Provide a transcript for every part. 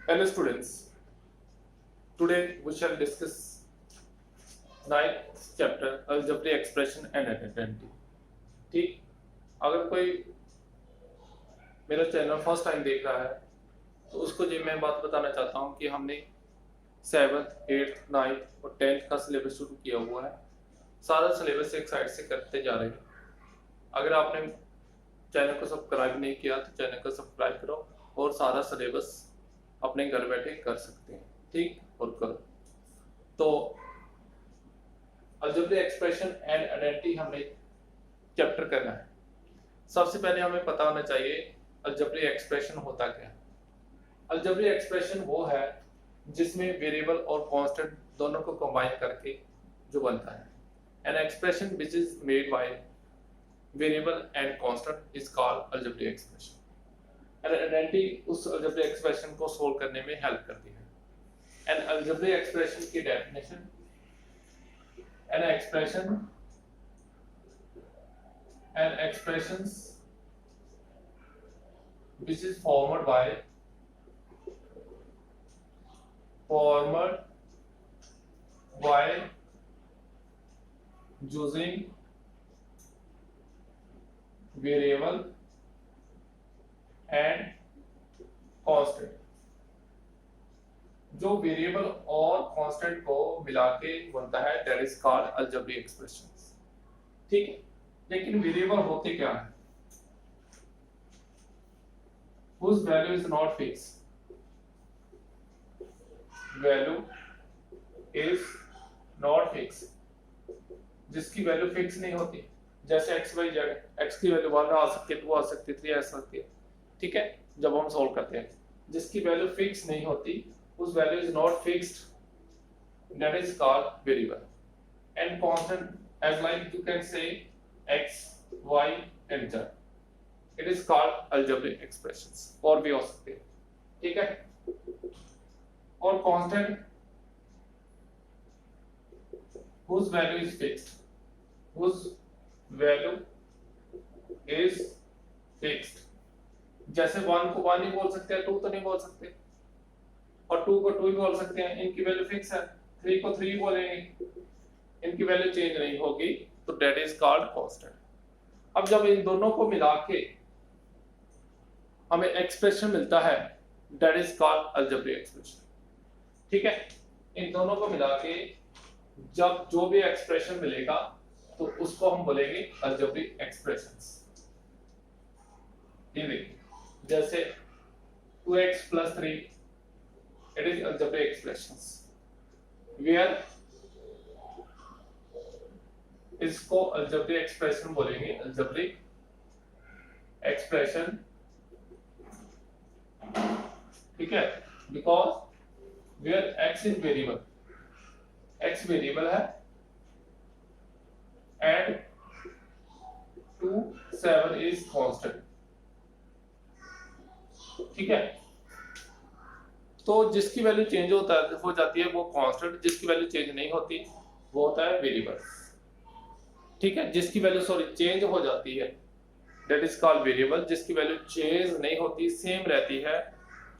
Hello students, today we shall discuss ninth chapter algebraic expression and identity. ठीक, अगर कोई मेरा चैनल फर्स्ट टाइम देख रहा है तो उसको जो मैं बात बताना चाहता हूँ कि हमने 7th, 8th, 9th और 10th का सिलेबस शुरू किया हुआ है। सारा सिलेबस एक साइड से करते जा रहे हैं। अगर आपने चैनल को सब्सक्राइब नहीं किया तो चैनल को सब्सक्राइब करो और सारा सिलेबस अपने घर बैठे कर सकते हैं। ठीक, और करो तो अलजेब्रिक एक्सप्रेशन एंड आइडेंटिटी हमने चैप्टर करना है। सबसे पहले हमें पता होना चाहिए अलजेब्रिक एक्सप्रेशन होता क्या है। अलजेब्रिक एक्सप्रेशन वो है जिसमें वेरिएबल और कांस्टेंट दोनों को कंबाइन करके जो बनता है। An expression which is made by variable and constant is called algebraic expression. And identity उस अलजेब्रिक एक्सप्रेशन को सोल्व करने में हेल्प करती है। एन अलजेब्रिक एक्सप्रेशन की definition, an expressions which is formed by using variable and constant। जो variable और constant को मिला के बनता है that is called algebraic expressions. ठीक है, लेकिन वेरिएबल होते क्या है? whose value is not fixed, value is not fixed, जिसकी वैल्यू फिक्स नहीं होती। जैसे x y z, x की वैल्यू 1 आ सकती है, 2 आ सकती है, 3 आ सकती है। ठीक है, जब हम सॉल्व करते हैं जिसकी वैल्यू फिक्स नहीं होती, whose value is not fixed, that is called variable। and constant, as like you can say x, y and z, it is called algebraic expressions। और भी हो सकते हैं। ठीक है, और constant whose value is fixed, whose value is fixed। जैसे 1 को 1 नहीं बोल सकते, 2 तो नहीं बोल सकते, और 2 को 2 ही बोल सकते हैं, इनकी वैल्यू फिक्स है। 3 को 3 बोलेंगे, इनकी वैल्यू चेंज नहीं होगी, तो दैट इज कॉल्ड कांस्टेंट। अब जब इन दोनों को मिला के हमें एक्सप्रेशन मिलता है that is called algebraic expression. ठीक है, इन दोनों को मिला के जब जो भी एक्सप्रेशन मिलेगा तो उसको हम बोलेंगे अलजेब्रिक एक्सप्रेशंस। ये देखिए, जैसे 2x + 3, it is algebraic expressions where इसको algebraic expression बोलेंगे, algebraic expression। ठीक है, because where x is variable, x variable है and 2, 7 is constant। ठीक है, तो जिसकी वैल्यू चेंज हो जाती है वो कांस्टेंट, जिसकी वैल्यू चेंज नहीं होती वो होता है वेरिएबल। ठीक है, जिसकी वैल्यू चेंज हो जाती है दैट इज कॉल्ड वेरिएबल, जिसकी वैल्यू चेंज नहीं होती, सेम रहती है,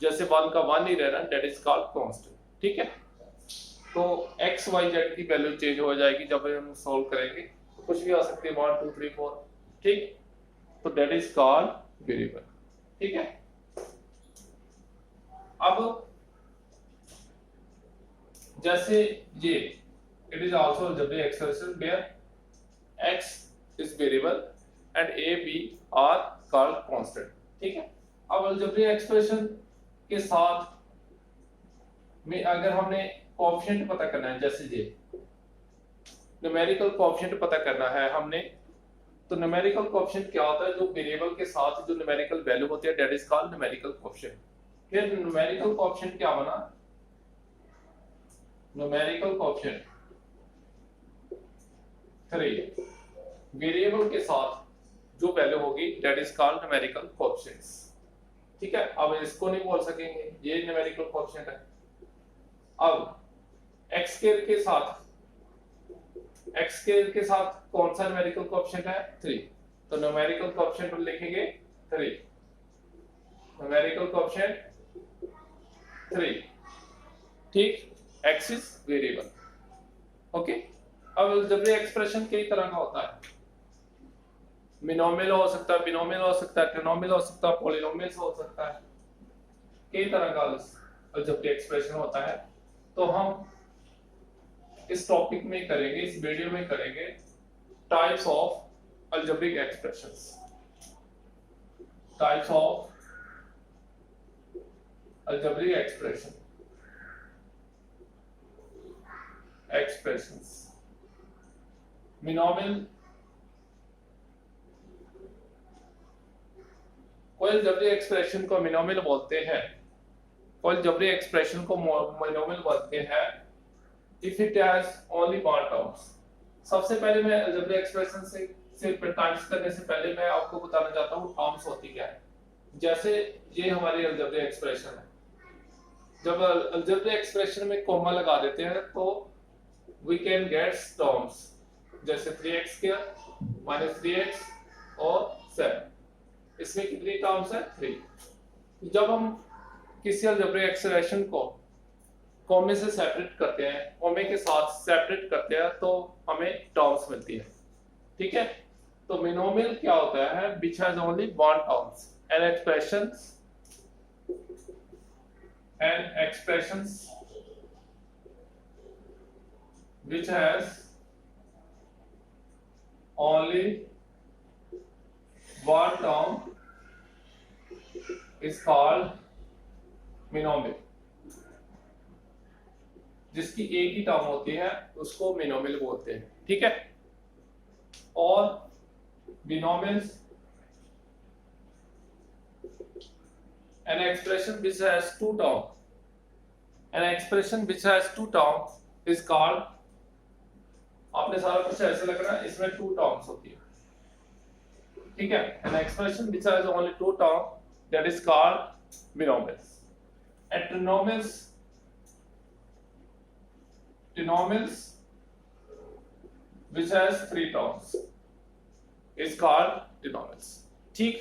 जैसे 1 का 1 ही रहना, दैट इज कॉल्ड कांस्टेंट। ठीक है, तो x y z की वैल्यू चेंज हो जाएगी जब हम सॉल्व करेंगे, तो कुछ भी आ सकती है 1 2 3 4। ठीक, तो दैट इज कॉल्ड वेरिएबल। ठीक है, अब जैसे ये it is also algebraic expression where x is variable and a b are called constant। ठीक है, अब algebraic expression के साथ में अगर हमने कोएफिशिएंट पता करना है, जैसे ये न्यूमेरिकल कोएफिशिएंट पता करना है हमने, तो न्यूमेरिकल कोएफिशिएंट क्या होता है? जो वेरिएबल के साथ जो न्यूमेरिकल वैल्यू होती है that is called numerical coefficient. फिर न्यूमेरिकल कोएफिशिएंट क्या बना? न्यूमेरिकल कोएफिशिएंट 3 वेरिएबल के साथ जो वैल्यू होगी that is called numerical coefficients. ठीक है, अब इसको नहीं बोल सकेंगे, ये न्यूमेरिकल कोएफिशिएंट है। अब x स्क्वायर के साथ कौन सा न्यूमेरिकल कोएफिशिएंट है? 3, तो न्यूमेरिकल कोएफिशिएंट लिखेंगे 3। न्यूमेरिकल कोएफिशिएंट 3, ठीक, x इज वेरिएबल। ओके, अब अलजेब्रिक एक्सप्रेशन कई तरह का होता है, मिनोमियल हो सकता है, बिनोमियल हो सकता है, ट्रिनोमियल हो सकता है, पॉलिनोमियल हो सकता है, कई तरह का अलजेब्रिक एक्सप्रेशन होता है। तो हम इस टॉपिक में करेंगे, इस वीडियो में करेंगे types of algebraic expressions, types of algebraic expressions. Monomial, कोई अलजेब्रिक एक्सप्रेशन को मिनोमियल बोलते हैं, कोई अलजेब्रिक एक्सप्रेशन को मोनोमियल बोलते हैं if it has only one terms. सबसे पहले मैं अलजेब्रिक एक्सप्रेशन से टाइप्स करने से पहले मैं आपको बताना चाहता हूँ टर्म्स होती क्या है। जैसे ये हमारी अलजेब्रिक एक्सप्रेशन है, जब अलजेब्रिक एक्सप्रेशन में कॉमा लगा देते हैं तो वी कैन गेट टर्म्स, जैसे 3x² माइनस 3x और 7। इसमें कितनी टर्म्स है? 3। जब हम किसी अलजेब्रिक एक्सप्रेशन को कॉमे से सेपरेट करते हैं, कॉमे के साथ सेपरेट करते हैं तो हमें टर्म्स मिलती है, ठीक है। तो मिनोमियल क्या होता है? Which has only one terms, an expressions which has only one term is called monomial। जिसकी एक ही टर्म होती है उसको मोनोमियल बोलते हैं, ठीक है। और बिनोमियल्स, an expression which has two term, an expression which has two term is called, आपने सारा कुछ ऐसे लग रहा है, इसमें टू टर्म्स होती है, ठीक है। an expression which has only two term that is called binomials। and trinomials which has three terms is called trinomials, ठीक।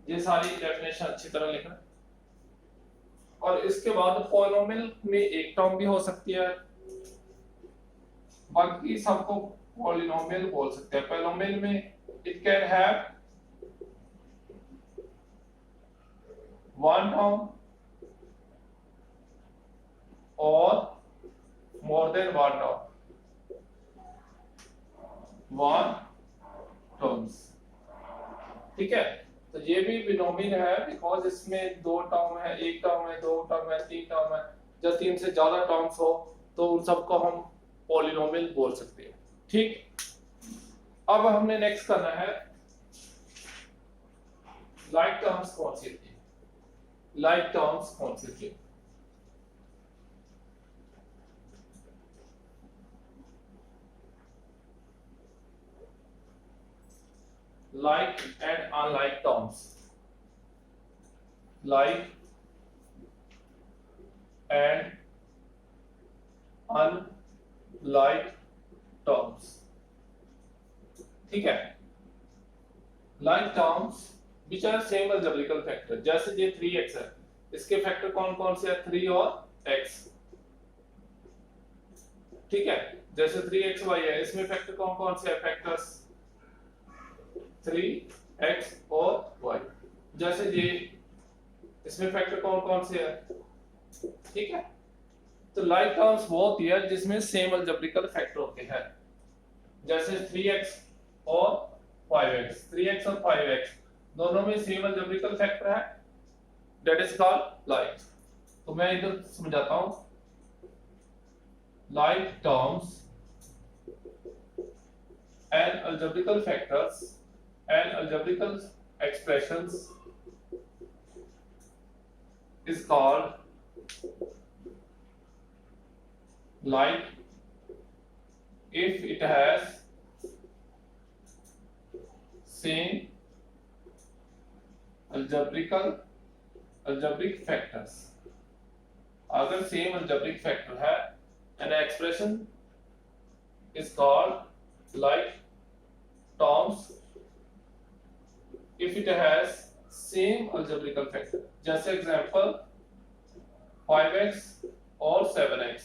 ये सारी डेफिनेशन अच्छी तरह लिखना। और इसके बाद पॉलिनोमियल में एक टर्म भी हो सकती है, बाकी सबको पॉलिनोमियल बोल सकते हैं। पॉलिनोमियल में it can have one term और मोर देन वन टर्म्स, ठीक है। तो ये भी बिनोमियल है बिकॉज इसमें दो टर्म है, एक टर्म है, दो टर्म है, तीन टर्म है। जब तीन से ज्यादा टर्म्स हो तो उन सबको हम पॉलिनोमियल बोल सकते हैं, ठीक। अब हमने नेक्स्ट करना है लाइक टर्म्स कौन सी होती है, लाइक टर्म्स कौन सी होती है। like and unlike terms, like and unlike terms, ठीक है। like terms which are same algebraical factor, जैसे ये 3x है, इसके फैक्टर कौन कौन से है? 3 और x, ठीक है। जैसे 3xy है, इसमें फैक्टर कौन कौन से है? फैक्टर्स 3x और y। जैसे ये, इसमें फैक्टर कौन कौन से है? ठीक है। तो लाइक टर्म्स वो होती है जिसमें सेम अलजेब्रिकल फैक्टर होते हैं, जैसे 3x और 5x, 3x और 5x दोनों में सेम अलजेब्रिकल फैक्टर है, दैट इज कॉल्ड लाइक। तो मैं इधर समझाता हूं, like terms and algebraical factors and algebraical expressions is called like if it has same algebraic factors। अगर सेम algebraic factor है, an expression is called like terms if it has same algebraical factor। जैसे example 5x और 7x,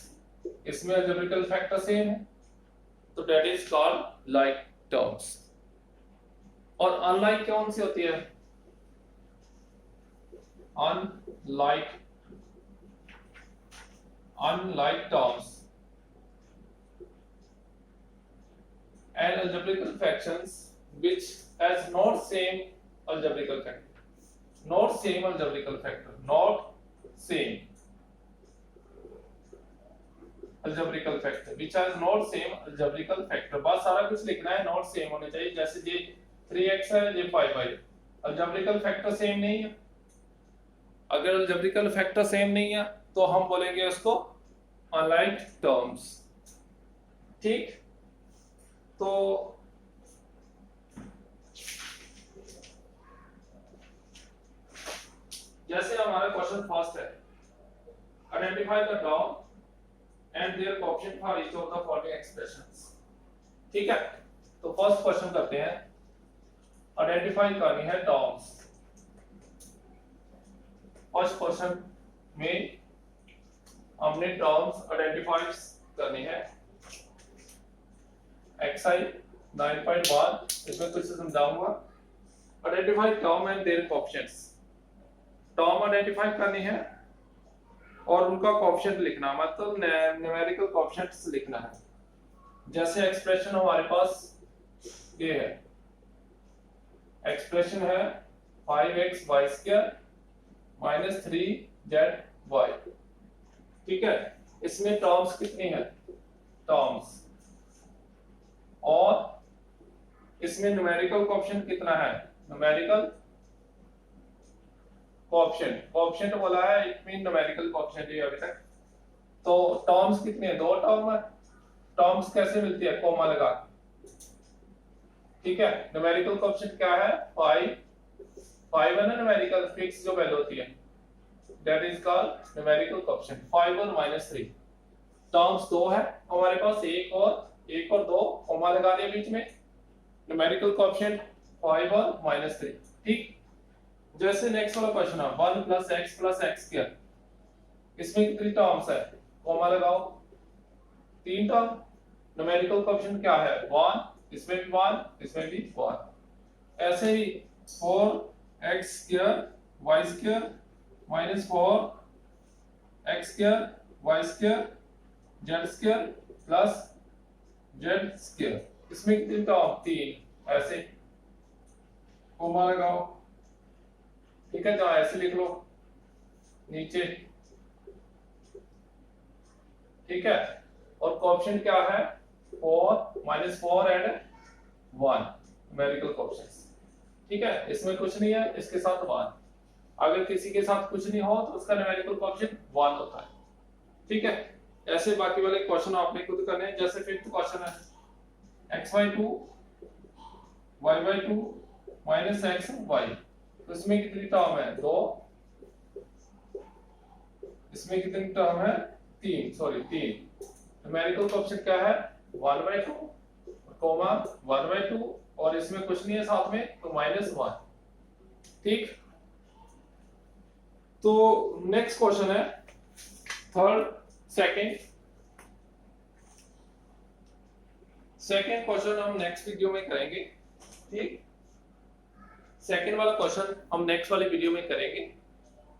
इसमें अलजेब्रिकल factor same है, तो that is called like terms. और unlike कौन सी होती है? unlike terms and algebraical fractions which has not same algebraical factor, not same algebraical factor, not same algebraical factor which has not same algebraical factor। बस सारा कुछ लिखना है, not same होने चाहिए। जैसे ये 3x है, ये 5y, algebraical factor सेम नहीं है। अगर अलजेब्रिकल फैक्टर सेम नहीं है तो हम बोलेंगे उसको अनलाइक टर्म्स। ठीक, तो जैसे हमारा क्वेश्चन फर्स्ट है, identify the term and their coefficient for each of the following expressions. ठीक है, तो फर्स्ट क्वेश्चन करते हैं, आइडेंटिफाई करनी है टर्म्स। फर्स्ट क्वेश्चन में हमने टर्म्स आइडेंटिफाई करनी है। एक्सरसाइज 9.1 इसमें कुछ समझाऊंगा। Identify term and their coefficients. Term identify करनी है और उनका कोएफिशिएंट लिखना, मतलब न्यूमेरिकल कोएफिशिएंट्स लिखना है। जैसे एक्सप्रेशन हमारे पास ये है, एक्सप्रेशन है 5xy² माइनस 3zy। ठीक है, इसमें टर्म्स कितनी है? टर्म्स, और इसमें न्यूमेरिकल कोएफिशिएंट कितना है? न्यूमेरिकल कोएफिशिएंट बोला है, इट मीन न्यूमेरिकल कोएफिशिएंट ये अभी तक। तो टर्म्स कितनी है? 2 टर्म है। टर्म्स कैसे मिलती है? कोमा लगा। ठीक है, न्यूमेरिकल कोएफिशिएंट क्या है? 5 है ना, न्यूमेरिकल फिक्स जो वैल्यू होती है, that is called numerical coefficient. 5 और -3 टर्म्स 2 है हमारे पास, 1 और 2 कोमा लगा दिया बीच में, न्यूमेरिकल कोएफिशिएंट 5 और -3। ठीक, जैसे नेक्स्ट वाला क्वेश्चन है 1 + x + x², इसमें कितनी टर्म्स है? कोमा लगाओ, 3 टर्म। न्यूमेरिकल कोएफिशिएंट क्या है? 1, इसमें भी 1, इसमें भी 1। ऐसे ही 4x² y² -4x² y² z² plus z², इसमें कितनी टर्म? 3। ऐसे कोमा लगाओ। ठीक है, तो ऐसे लिख लो नीचे। ठीक है, और कोएफिशिएंट क्या है? 4 -4 एंड 1 न्यूमेरिकल कोएफिशिएंट्स। ठीक है, इसमें कुछ नहीं है, इसके साथ 1। अगर किसी के साथ कुछ नहीं हो तो उसका न्यूमेरिकल कोएफिशिएंट 1 होता है। ठीक है, ऐसे बाकी वाले क्वेश्चन आपने खुद करने हैं। जैसे फिफ्थ क्वेश्चन है xy2 y/2 -xy, तो इसमें कितनी टर्म है? 2। इसमें कितनी टर्म है? 3। न्यूमेरिकल कोएफिशिएंट क्या है? 1/2 कोमा 1/2, और इसमें कुछ नहीं है साथ में, तो -1। ठीक, तो नेक्स्ट क्वेश्चन है सेकंड क्वेश्चन हम नेक्स्ट वीडियो में करेंगे। ठीक, सेकंड वाला क्वेश्चन हम नेक्स्ट वाली वीडियो में करेंगे।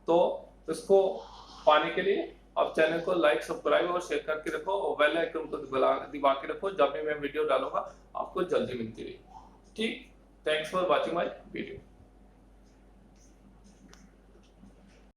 तो इसको पाने के लिए आप चैनल को लाइक, सब्सक्राइब और शेयर करके रखो, और बेल आइकन को दबा के रखो, जब भी मैं वीडियो डालूंगा आपको जल्दी मिलती रहे। ठीक, thanks for watching my video.